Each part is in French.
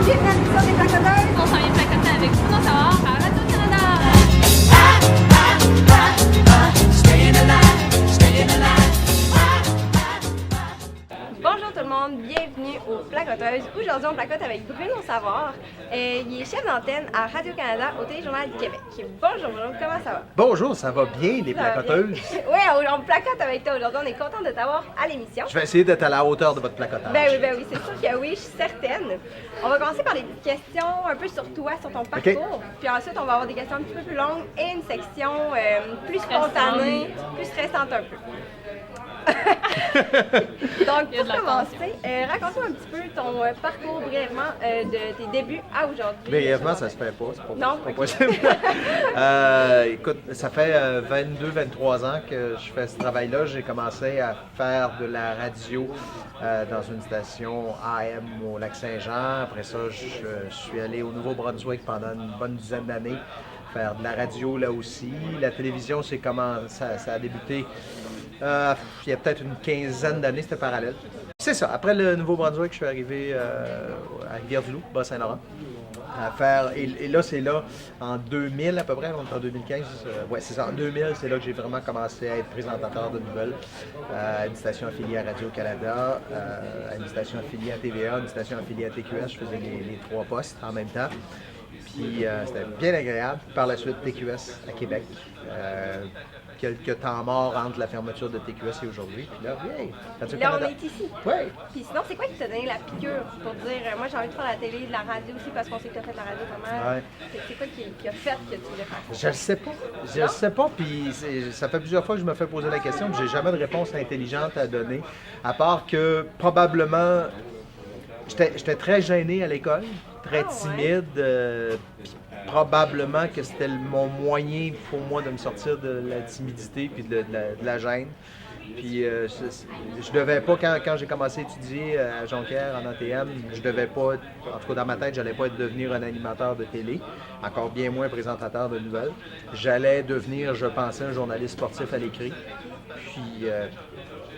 Bienvenue à l'émission des placoteuses. On s'en vient placoter avec Bruno Savard à Radio-Canada. Bonjour tout le monde, bienvenue aux Placoteuses. Aujourd'hui, on placote avec Bruno Savard. Il est chef d'antenne à Radio-Canada au Téléjournal du Québec. Bonjour Bruno, comment ça va? Bonjour, ça va bien les Ça va placoteuses? Oui, on placote avec toi aujourd'hui. On est content de t'avoir à l'émission. Je vais essayer d'être à la hauteur de votre placotage. Ben oui, c'est sûr que oui, je suis certaine. On va commencer par des petites questions un peu sur toi, sur ton parcours. Puis ensuite, on va avoir des questions un petit peu plus longues et une section plus spontanée, plus stressante un peu. Donc, pour commencer, raconte-moi un petit peu ton parcours brièvement de tes débuts à aujourd'hui. Brièvement, ça se fait pas, c'est pas, Non. pas possible. Écoute, ça fait 22-23 ans que je fais ce travail-là. J'ai commencé à faire de la radio dans une station AM au Lac-Saint-Jean. Après ça, je suis allé au Nouveau-Brunswick pendant une bonne dizaine d'années, faire de la radio là aussi. La télévision, c'est comment ça a débuté. Il y a peut-être une quinzaine d'années, c'était parallèle. C'est ça. Après le Nouveau-Brunswick, je suis arrivé à Rivière-du-Loup, Bas-Saint-Laurent, à faire. Et là, c'est là, en 2000 à peu près, on est en 2015. Ouais, c'est ça. En 2000, c'est là que j'ai vraiment commencé à être présentateur de nouvelles à une station affiliée à Radio-Canada, à une station affiliée à TVA, une station affiliée à TQS. Je faisais les trois postes en même temps. Puis c'était bien agréable. Par la suite, TQS à Québec. Quelques temps morts entre la fermeture de TQS et aujourd'hui. Puis là, hey, Là, on est ici. Oui. Puis sinon, c'est quoi qui t'a donné la piqûre pour dire moi j'ai envie de faire la télé, de la radio aussi parce qu'on sait que tu as fait de la radio pas mal. Ouais. C'est quoi qui a fait que tu voulais faire ça? Je le sais pas. Je le sais pas. Puis ça fait plusieurs fois que je me fais poser la question, puis j'ai jamais de réponse intelligente à donner. À part que probablement, j'étais très gêné à l'école, très timide. Puis probablement que c'était mon moyen pour moi de me sortir de la timidité puis de la gêne. Puis je devais pas, quand j'ai commencé à étudier à Jonquière en ATM, je devais pas, en tout cas dans ma tête, j'allais pas devenir un animateur de télé, encore bien moins présentateur de nouvelles. J'allais devenir, je pensais, un journaliste sportif à l'écrit. Puis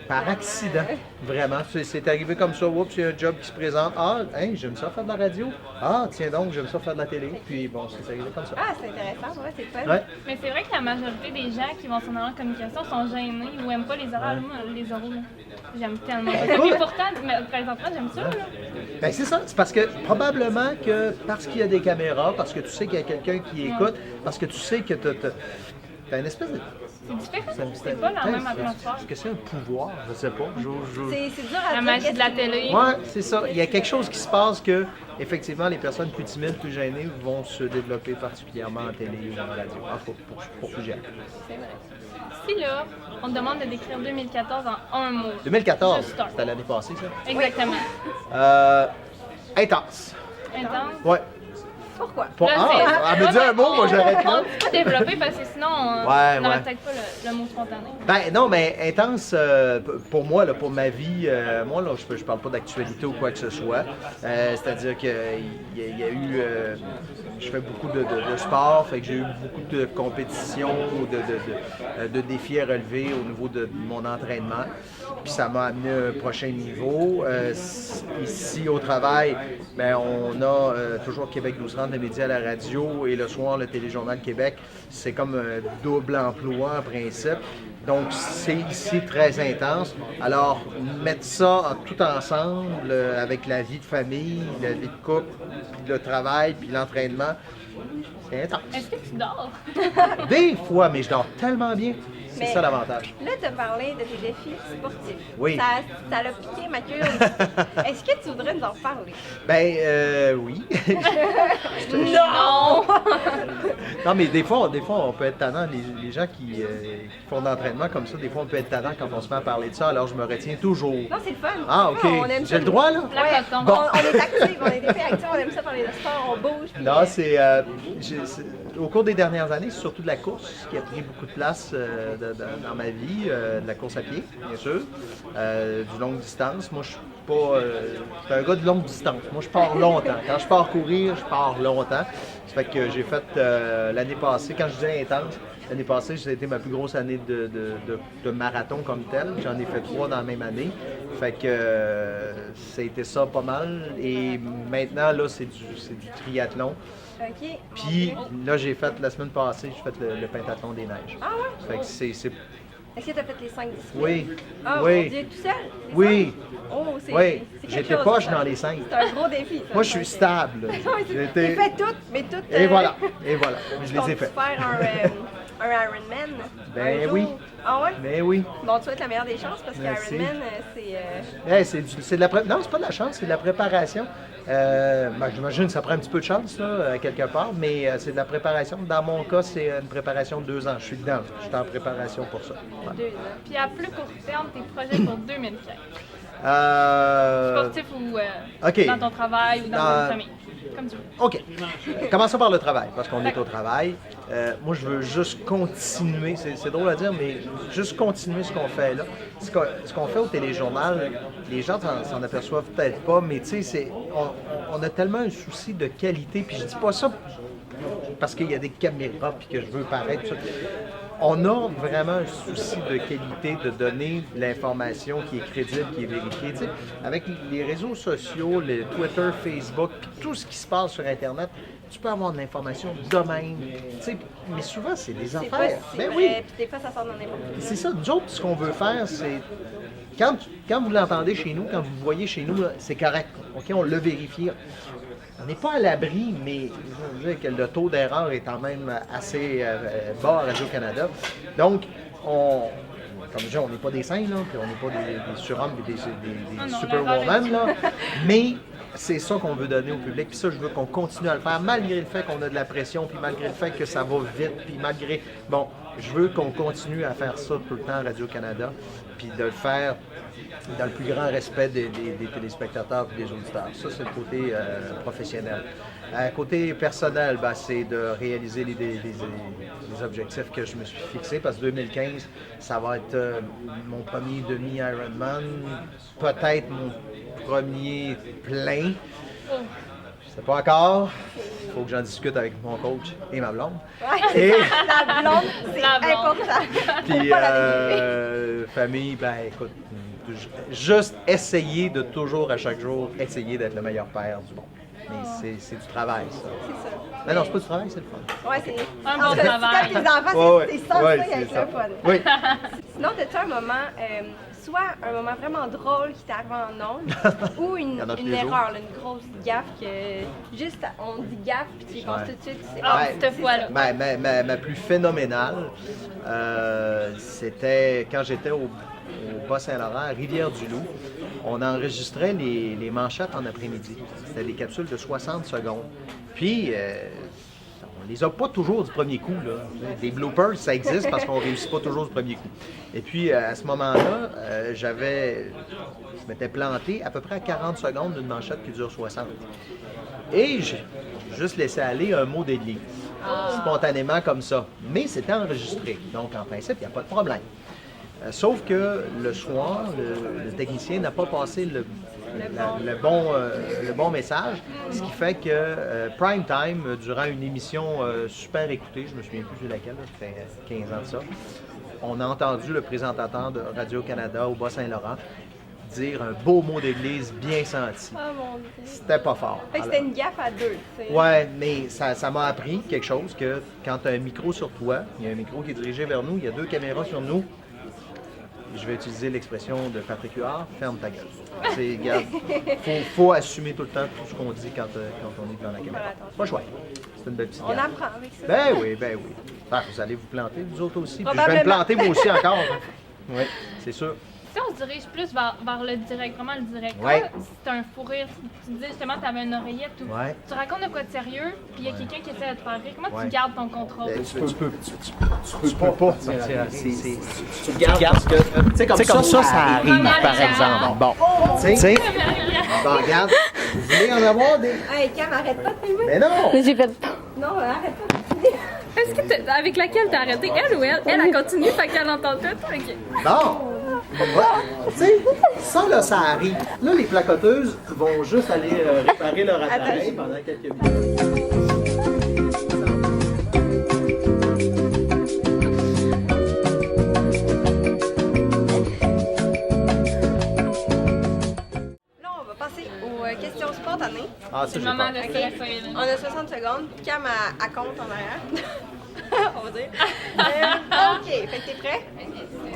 par accident, vraiment. C'est arrivé comme ça. Oups, il y a un job qui se présente. Ah, hein, j'aime ça faire de la radio. Ah, tiens donc, j'aime ça faire de la télé. Puis bon, c'est arrivé comme ça. Ah, c'est intéressant, ouais, c'est fun. Ouais. Mais c'est vrai que la majorité des gens qui vont s'en aller en communication sont gênés ou n'aiment pas les orales. Moi, les oraux, là, j'aime tellement. Écoute. Et pourtant, présentement, j'aime ça. Là. Ben c'est ça, c'est parce que probablement que parce qu'il y a des caméras, parce que tu sais qu'il y a quelqu'un qui écoute, parce que tu sais que t'as une espèce de... C'est différent. C'est pas la même atmosphère. Est-ce que c'est un pouvoir? Je sais pas. C'est dur à La dire magie de la télé. Ouais, c'est ça. Il y a quelque chose qui se passe que, effectivement, les personnes plus timides, plus gênées vont se développer particulièrement en télé ou en radio. En tout cas, pour plusieurs. C'est vrai. Si là, on te demande de décrire 2014 en un mot. 2014, Juste start. c'était l'année passée, ça? Exactement. Intense. Intense. Ouais. Pourquoi? Là, Elle me dit un mot, moi j'arrête là. On peut pas développer parce que sinon, on Ouais. n'aurait peut-être pas le mot spontané. Ben non, mais intense, pour moi, là, pour ma vie, moi, là, je parle pas d'actualité ou quoi que ce soit. C'est-à-dire qu'il y a eu... je fais beaucoup de sport, fait que j'ai eu beaucoup de compétitions ou de défis à relever au niveau de mon entraînement. Puis ça m'a amené à un prochain niveau. Ici, au travail, ben, on a toujours Québec 1230, les médias à la radio, et le soir, le Téléjournal Québec. C'est comme un double emploi en principe. Donc, c'est ici très intense. Alors, mettre ça tout ensemble avec la vie de famille, la vie de couple, puis le travail, puis l'entraînement, c'est intense. Est-ce que tu dors? Des fois, mais je dors tellement bien. C'est Mais ça l'avantage. Là, tu as parlé de tes défis sportifs. Oui. Ça l'a piqué ma curiosité. Est-ce que tu voudrais nous en parler? Ben, oui. Non! Non, mais des fois, on peut être tannant. Les gens qui font de l'entraînement comme ça, des fois, on peut être tannant quand on se met à parler de ça. Alors, je me retiens toujours. Non, c'est le fun. Ah, OK. On aime ça. J'ai le droit, là? La Ouais. coton. Bon. On est actifs, on est des filles actives, on aime ça parler de sport, on bouge. puis, Là, au cours des dernières années, c'est surtout de la course qui a pris beaucoup de place dans ma vie, de la course à pied, bien sûr, du longue distance. Moi, je suis pas... je suis un gars de longue distance. Moi, je pars longtemps. Quand je pars courir, je pars longtemps. Ça fait que j'ai fait l'année passée, quand je disais intense, L'année passée, ça a été ma plus grosse année de marathon comme tel. J'en ai fait 3 dans la même année. Fait que ça a été ça pas mal. Et maintenant, là, c'est du triathlon. OK. Puis là, j'ai fait, la semaine passée, j'ai fait le pentathlon des neiges. Ah ouais? Fait que c'est... Est-ce que tu as fait les 5 disciplines? Oui. Ah, Oui. mon Dieu, tout seul? Les Oui. 5? Oh, c'est Oui. c'est quelque J'étais chose, poche ça. dans les 5. C'est un gros défi, ça. Moi, je suis stable. Ouais, J'étais- Tu fais tout, mais tout. Et voilà. Et voilà. Je les ai Comptes-tu faits. faire un Ironman? Ben un jour? oui. Ah ouais? Mais oui. Bon, tu souhaites la meilleure des chances parce Merci. qu'Ironman, c'est... C'est de la Non, c'est pas de la chance, c'est de la préparation. J'imagine que ça prend un petit peu de chance, là, quelque part, mais c'est de la préparation. Dans mon cas, c'est une préparation de 2 ans. Je suis dedans. Je suis en préparation pour ça. Ouais. 2 ans. Puis à plus court terme, tes projets pour 2015. Euh, Sportif ou OK. dans ton travail ou dans Dans- ta famille. Comme tu veux. OK. Commençons par le travail, parce qu'on est au travail. Moi, je veux juste continuer, c'est drôle à dire, mais juste continuer ce qu'on fait là. Ce qu'on fait au téléjournal, les gens s'en aperçoivent peut-être pas, mais tu sais, on a tellement un souci de qualité, puis je dis pas ça parce qu'il y a des caméras, puis que je veux paraître, tout ça. On a vraiment un souci de qualité, de donner l'information qui est crédible, qui est vérifiée. Tu sais, avec les réseaux sociaux, les Twitter, Facebook, puis tout ce qui se passe sur Internet, tu peux avoir de l'information de même. Tu sais, mais souvent, c'est des C'est pas affaires. si Ben vrai, oui, puis des fois, ça sort dans n'importe quoi. c'est ça. Nous autres, ce qu'on veut faire, c'est... Quand vous l'entendez chez nous, quand vous le voyez chez nous, là, c'est correct. OK, on l'a vérifié. On n'est pas à l'abri, mais je veux dire que le taux d'erreur est quand même assez bas à Radio-Canada. Donc, comme je dis, on n'est pas des saints, là, puis on n'est pas des surhommes et des non, superwoman, là. Mais c'est ça qu'on veut donner au public. Puis ça, je veux qu'on continue à le faire, malgré le fait qu'on a de la pression, puis malgré le fait que ça va vite, puis malgré... Bon, je veux qu'on continue à faire ça tout le temps à Radio-Canada, puis de le faire dans le plus grand respect des téléspectateurs et des auditeurs. Ça, c'est le côté professionnel. Côté personnel, ben, c'est de réaliser les objectifs que je me suis fixés, parce que 2015, ça va être mon premier demi-Ironman, peut-être mon premier plein. Je sais pas encore. Il faut que j'en discute avec mon coach et ma blonde. Ouais, Et- la blonde, c'est La blonde. important. Puis, Pas la vérité. famille, ben écoute, juste essayer de toujours, à chaque jour, essayer d'être le meilleur père du monde. Mais c'est du travail, ça. C'est ça. Mais non, c'est pas du travail, c'est le fun. Ouais, c'est... Un en bon fait, travail. Quand tes enfants, c'est sans Ouais, ça, c'est avec ça. le fun. Oui. Sinon, as-tu un moment, soit un moment vraiment drôle qui t'est arrivé en ondes, ou Il y en a tous une les jours. erreur, là, une grosse gaffe que juste on dit gaffe puis tu y penses Ouais. tout de suite. C'est Ah, Ouais. cette fois-là. Ma plus phénoménale, c'était quand j'étais au Bas-Saint-Laurent, à Rivière-du-Loup. On enregistrait les manchettes en après-midi. C'était des capsules de 60 secondes. Puis, on les a pas toujours du premier coup, là. Des bloopers, ça existe parce qu'on réussit pas toujours du premier coup. Et puis, à ce moment-là, je m'étais planté à peu près à 40 secondes d'une manchette qui dure 60. Et j'ai juste laissé aller un mot d'église, spontanément comme ça. Mais c'était enregistré, donc en principe, il n'y a pas de problème. Sauf que le soir, le technicien n'a pas passé le bon message, ce qui fait que Prime Time, durant une émission super écoutée, je me souviens plus de laquelle, là, ça fait 15 ans de ça, on a entendu le présentateur de Radio-Canada au Bas-Saint-Laurent dire un beau mot d'église bien senti. Oh mon Dieu. C'était pas fort. Fait que c'était une gaffe à deux, tu sais. Ouais, mais ça m'a appris quelque chose, que quand tu as un micro sur toi, il y a un micro qui est dirigé vers nous, il y a 2 caméras sur nous. Je vais utiliser l'expression de Patrick Huard, ferme ta gueule. C'est, regarde, faut assumer tout le temps tout ce qu'on dit quand on est devant la caméra. Pas le choix. C'est une belle petite On gaffe. apprend avec ça. Ben oui. Ben, vous allez vous planter, vous autres aussi. Puis je vais me Probablement. planter moi aussi encore. Oui, c'est sûr. Si on se dirige plus vers le direct, vraiment le direct, Ouais. si c'est un fou rire, tu disais justement que tu avais une oreillette ou Ouais. tu racontes de quoi de sérieux, puis il y a quelqu'un qui essaie de te faire rire, comment Ouais. tu gardes ton contrôle? Tu peux pas. Tu gardes que. Tu sais, comme ça arrive, Première par étape. exemple. Bon, tu sais, bon, regarde, vous voulez en avoir des... Hey, Cam, arrête pas de filmer. Mais non! J'ai fait. Non, arrête pas de filmer. Est-ce que avec laquelle t'as arrêté, elle ou elle? Elle a continué, fait qu'elle entend tout. Ok. Bon! Ouais. Tu sais, ça, là, ça arrive. Là, les placoteuses vont juste aller réparer leur appareil pendant quelques minutes. Ah, ça, C'est le j'ai moment peur. de OK? stresser. On a 60 secondes. Cam à compte en arrière. On va dire. OK. Fait que t'es prêt?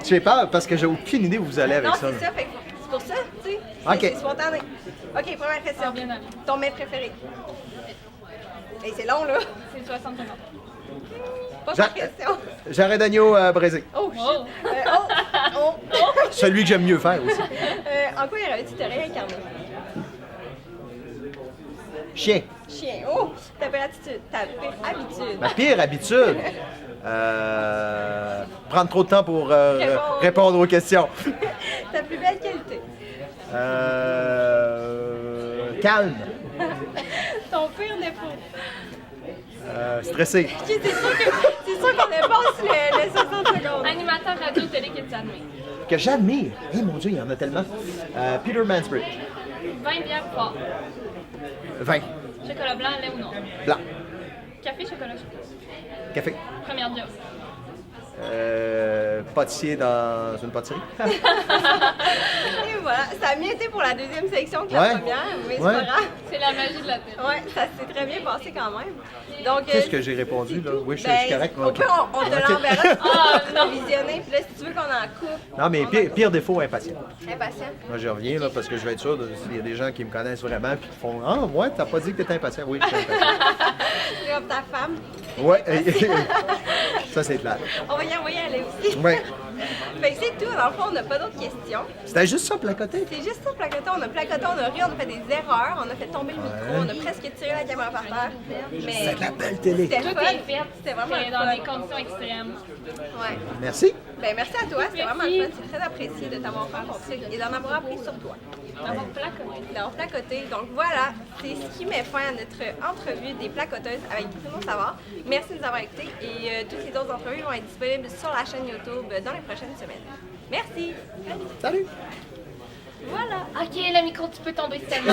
J'ai peur parce que j'ai aucune idée où vous allez avec Non, ça. c'est là. ça. Fait que c'est pour ça, tu sais. OK. C'est spontané. OK, première question. Ah, bien allé. Ton mets préféré? Et c'est long, là. C'est 60 secondes. Pas J'a- par question. Jarret d'agneau braisé. Oh, shit. Oh. Oh. Celui que j'aime mieux faire aussi. En quoi tu te réincarné? Chien. Chien. Oh, ta pire attitude, ta pire habitude. Ma pire habitude, prendre trop de temps pour répondre aux questions. Ta plus belle qualité. Calme. Ton pire défaut. Stressé. Ok, c'est sûr qu'on est bon sur les 60 secondes. Animateur radio télé que tu admires. Que j'admire. Eh mon Dieu, il y en a tellement. Peter Mansbridge. 20 bières fort. 20. Chocolat blanc, lait ou non. Blanc. Café, chocolat, chocolat. Café. Première job. Pâtissier dans une pâtisserie. Et voilà, ça a mieux été pour la deuxième section que la Ouais. première, mais c'est Ouais. pas grave. C'est la magie de la télé. Ouais, ça s'est très bien passé quand même. Donc, Qu'est-ce que j'ai répondu, là? Oui, je suis correct. Au Ok. pire, on te Ok. l'enverra Ah, non visionner. Puis là, si tu veux qu'on en coupe. Non, mais pire défaut, impatient. Impatient. Moi, je reviens là, parce que je vais être sûr s'il y a des gens qui me connaissent vraiment et qui font Ah, ouais, t'as pas dit que t'étais impatient. Oui, je suis impatient. C'est comme ta femme. Ouais, ça c'est clair. On va y envoyer aller aussi. Ouais. Fait que c'est tout. Dans le fond, on n'a pas d'autres questions. C'était juste ça, placoté. C'est juste ça, placoté. On a placoté, on a ri, on a fait des erreurs, on a fait tomber le micro, on a presque tiré la caméra par terre. Mais C'est de la belle télé. c'était Tout fun. est fait. C'était vraiment C'est le dans fun. des conditions extrêmes. Ouais. Merci. Ben, merci à toi, c'était vraiment Merci. le fun. C'est très apprécié de t'avoir rencontré et d'en avoir appris sur toi. D'avoir placoté. D'avoir placoté. Donc voilà, c'est ce qui met fin à notre entrevue des placoteuses avec Bruno Savard. Merci de nous avoir écoutés et toutes les autres entrevues vont être disponibles sur la chaîne YouTube dans les prochaines semaines. Merci. Salut. Voilà. Ok, le micro, tu peux tomber seulement.